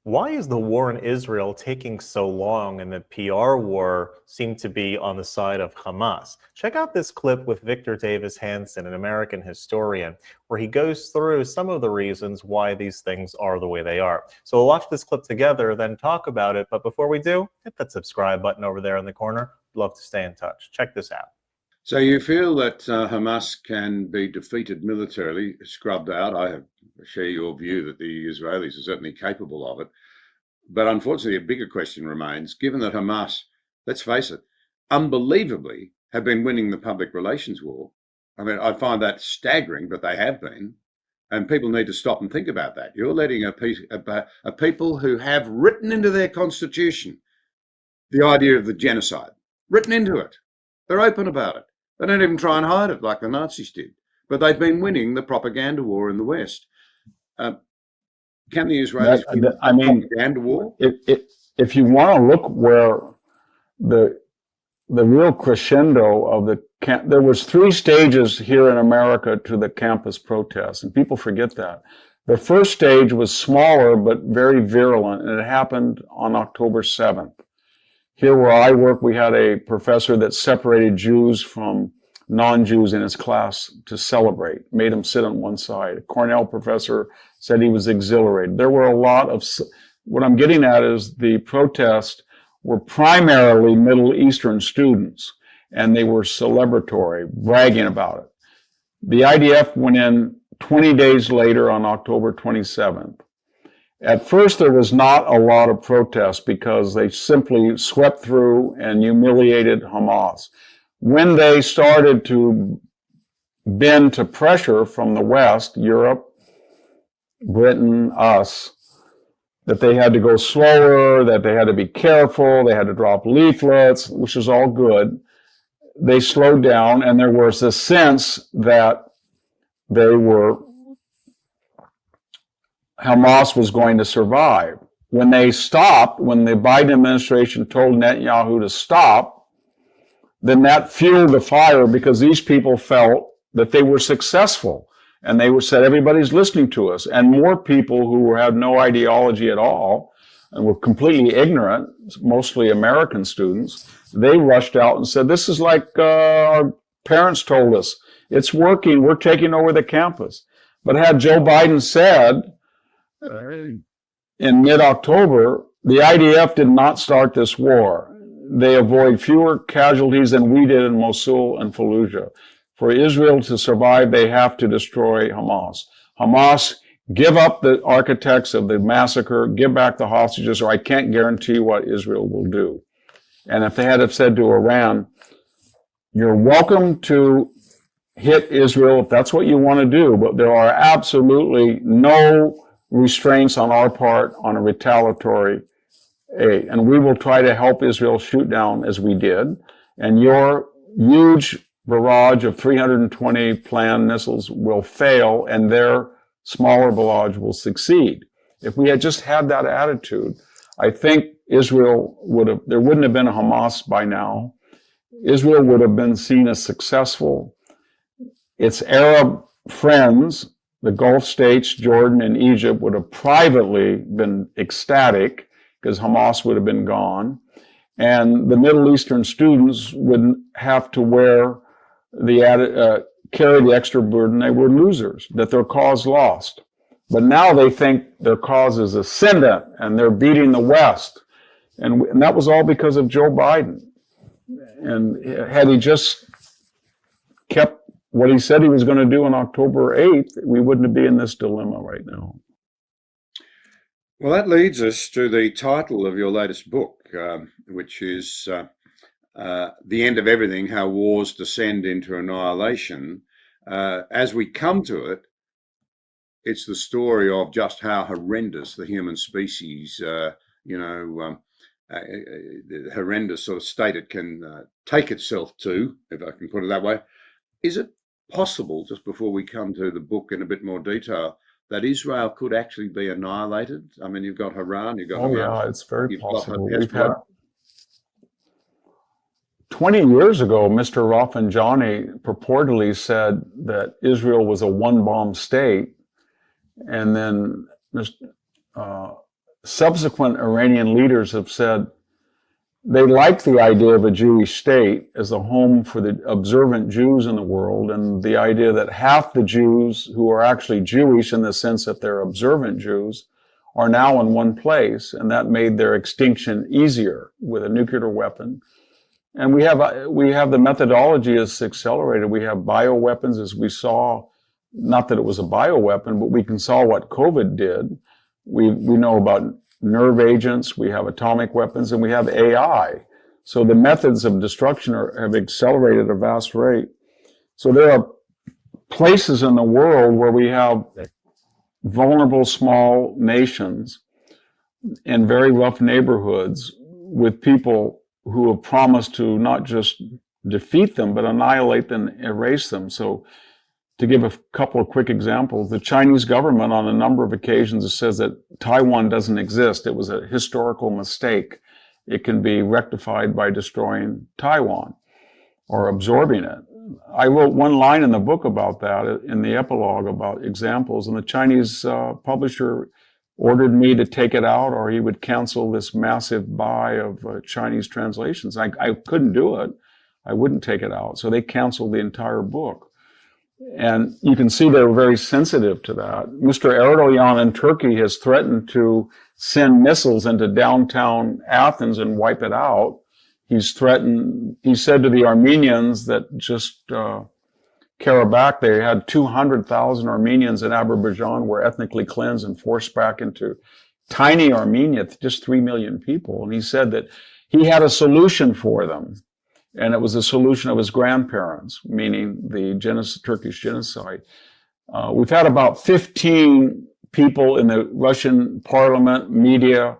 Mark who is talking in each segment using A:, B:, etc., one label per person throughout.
A: Why is the war in Israel taking so long and the PR war seemed to be on the side of Hamas? Check out this clip with Victor Davis Hanson, an American historian, where he goes through some of the reasons why these things are the way they are. So we'll watch this clip together, then talk about it. But before we do, hit that subscribe button over there in the corner. We'd love to stay in touch. Check this out.
B: So you feel that Hamas can be defeated militarily, scrubbed out. I share your view that the Israelis are certainly capable of it. But unfortunately, a bigger question remains, given that Hamas, let's face it, unbelievably have been winning the public relations war. I mean, I find that staggering, but they have been. And people need to stop and think about that. You're letting a people who have written into their constitution the idea of the genocide, written into it. They're open about it. They don't even try and hide it like the Nazis did. But they've been winning the propaganda war in the West. Can the Israelis win the propaganda war?
C: If you want to look where the real crescendo of the camp, there was 3 stages here in America to the campus protests, and people forget that. The first stage was smaller but very virulent, and it happened on October 7th. Here where I work, we had a professor that separated Jews from non-Jews in his class to celebrate, made them sit on one side. A Cornell professor said he was exhilarated. There were a lot of, what I'm getting at is the protests were primarily Middle Eastern students, and they were celebratory, bragging about it. The IDF went in 20 days later on October 27th. At first, there was not a lot of protest because they simply swept through and humiliated Hamas. When they started to bend to pressure from the West, Europe, Britain, us, that they had to go slower, that they had to be careful, they had to drop leaflets, which is all good, they slowed down, and there was this sense that Hamas was going to survive. When they stopped, when the Biden administration told Netanyahu to stop, then that fueled the fire because these people felt that they were successful. And they said, everybody's listening to us. And more people who had no ideology at all and were completely ignorant, mostly American students, they rushed out and said, this is like our parents told us. It's working. We're taking over the campus. But had Joe Biden said, in mid-October, the IDF did not start this war. They avoid fewer casualties than we did in Mosul and Fallujah. For Israel to survive, they have to destroy Hamas. Hamas, give up the architects of the massacre, give back the hostages, or I can't guarantee what Israel will do. And if they had have said to Iran, you're welcome to hit Israel if that's what you want to do, but there are absolutely no restraints on our part on a retaliatory aid. And we will try to help Israel shoot down as we did. And your huge barrage of 320 planned missiles will fail and their smaller barrage will succeed. If we had just had that attitude, I think Israel there wouldn't have been a Hamas by now. Israel would have been seen as successful. Its Arab friends, the Gulf states, Jordan and Egypt, would have privately been ecstatic because Hamas would have been gone. And the Middle Eastern students wouldn't have to carry the extra burden. They were losers, that their cause lost. But now they think their cause is ascendant and they're beating the West. And that was all because of Joe Biden. And had he just kept what he said he was going to do on October 8th, we wouldn't be in this dilemma right now.
B: Well, that leads us to the title of your latest book, which is The End of Everything, How Wars Descend into Annihilation. As we come to it, it's the story of just how horrendous the human species, the horrendous sort of state it can take itself to, if I can put it that way. Is it possible, just before we come to the book in a bit more detail, that Israel could actually be annihilated? I mean, you've got Haran, you've got Hamas.
C: Yeah, it's very possible. We've had 20 years ago, Mr. Rafsanjani purportedly said that Israel was a one-bomb state, and then subsequent Iranian leaders have said they like the idea of a Jewish state as a home for the observant Jews in the world, and the idea that half the Jews who are actually Jewish in the sense that they're observant Jews are now in one place, and that made their extinction easier with a nuclear weapon. And we have the methodology is accelerated. We have bioweapons, as we saw, not that it was a bioweapon, but we can saw what COVID did. We know about nerve agents, we have atomic weapons, and we have AI. So the methods of destruction have accelerated at a vast rate. So there are places in the world where we have vulnerable small nations in very rough neighborhoods with people who have promised to not just defeat them, but annihilate them, erase them. So to give a couple of quick examples, the Chinese government on a number of occasions says that Taiwan doesn't exist. It was a historical mistake. It can be rectified by destroying Taiwan or absorbing it. I wrote one line in the book about that, in the epilogue, about examples, and the Chinese publisher ordered me to take it out or he would cancel this massive buy of Chinese translations. I couldn't do it. I wouldn't take it out. So they canceled the entire book. And you can see they're very sensitive to that. Mr. Erdogan in Turkey has threatened to send missiles into downtown Athens and wipe it out. He said to the Armenians that just Karabakh, they had 200,000 Armenians in Azerbaijan were ethnically cleansed and forced back into tiny Armenia, just 3 million people. And he said that he had a solution for them. And it was the solution of his grandparents, meaning the Turkish genocide. We've had about 15 people in the Russian parliament, media,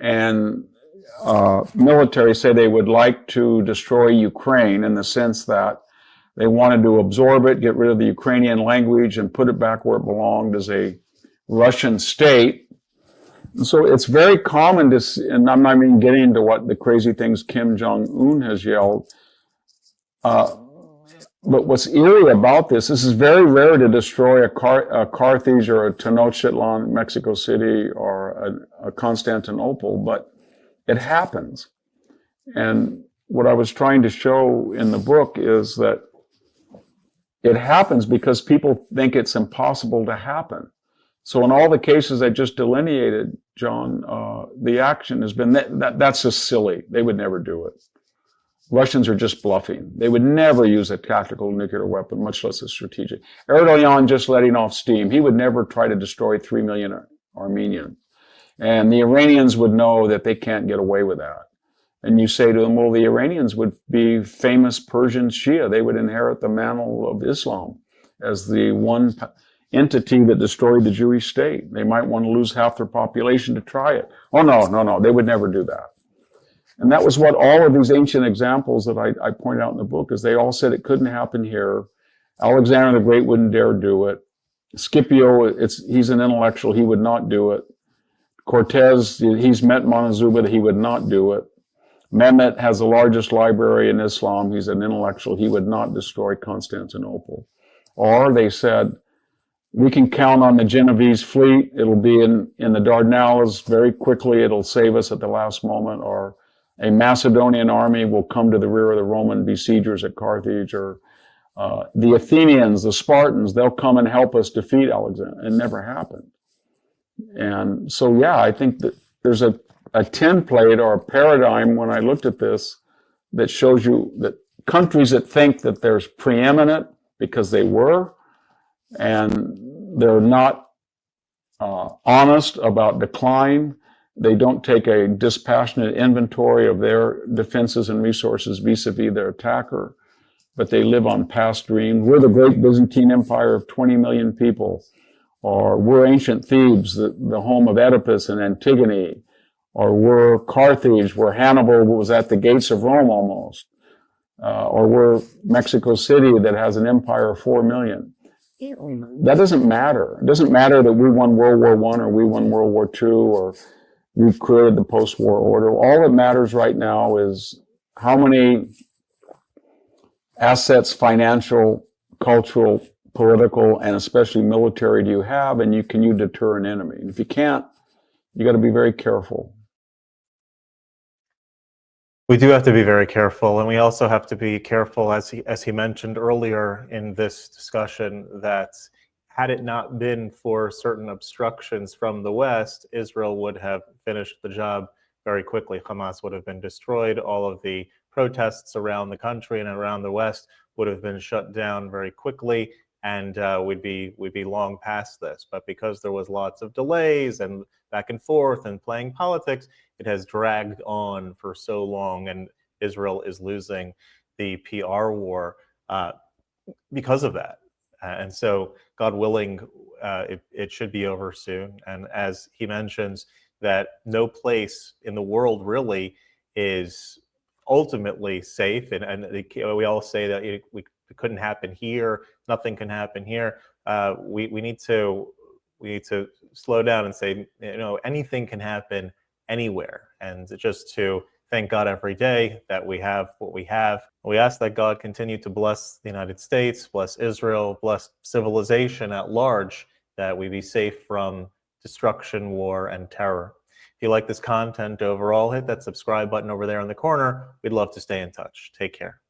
C: and military say they would like to destroy Ukraine in the sense that they wanted to absorb it, get rid of the Ukrainian language, and put it back where it belonged as a Russian state. So it's very common to see, and I'm not even getting into what the crazy things Kim Jong-un has yelled. But what's eerie about this is very rare to destroy a Carthage or a Tenochtitlan, Mexico City, or a Constantinople, but it happens. And what I was trying to show in the book is that it happens because people think it's impossible to happen. So in all the cases I just delineated, John, the action has been, that's just silly. They would never do it. Russians are just bluffing. They would never use a tactical nuclear weapon, much less a strategic. Erdogan just letting off steam. He would never try to destroy 3 million Armenians. And the Iranians would know that they can't get away with that. And you say to them, well, the Iranians would be famous Persian Shia. They would inherit the mantle of Islam as the one entity that destroyed the Jewish state. They might want to lose half their population to try it. Oh, no, they would never do that. And that was what all of these ancient examples that I point out in the book is they all said it couldn't happen here. Alexander the Great wouldn't dare do it. Scipio, he's an intellectual, he would not do it. Cortez, he's met Montezuma, he would not do it. Mehmet has the largest library in Islam, he's an intellectual, he would not destroy Constantinople. Or they said, we can count on the Genovese fleet, it'll be in the Dardanelles very quickly, it'll save us at the last moment, or a Macedonian army will come to the rear of the Roman besiegers at Carthage, or the Athenians, the Spartans, they'll come and help us defeat Alexander. It never happened. And so, yeah, I think that there's a template or a paradigm when I looked at this that shows you that countries that think that there's preeminent because they were, and they're not honest about decline. They don't take a dispassionate inventory of their defenses and resources vis-a-vis their attacker, but they live on past dreams. We're the great Byzantine Empire of 20 million people, or we're ancient Thebes, the home of Oedipus and Antigone, or we're Carthage, where Hannibal was at the gates of Rome almost, or we're Mexico City that has an empire of 4 million. That doesn't matter. It doesn't matter that we won World War I or we won World War II or we created the post-war order. All that matters right now is how many assets, financial, cultural, political, and especially military do you have, and can you deter an enemy? And if you can't, You got to be very careful.
A: We do have to be very careful, and we also have to be careful, as he mentioned earlier in this discussion, that had it not been for certain obstructions from the West, Israel would have finished the job very quickly. Hamas would have been destroyed. All of the protests around the country and around the West would have been shut down very quickly, and we'd be long past this. But because there was lots of delays and back and forth and playing politics, it has dragged on for so long, and Israel is losing the PR war because of that. And so, God willing, it should be over soon. And as he mentions, that no place in the world really is ultimately safe. And we all say that it couldn't happen here, nothing can happen here. We need to slow down and say, anything can happen anywhere, and just to thank God every day that we have what we have. We ask that God continue to bless the United States, bless Israel, bless civilization at large, that we be safe from destruction, war, and terror. If you like this content overall, hit that subscribe button over there in the corner. We'd love to stay in touch. Take care.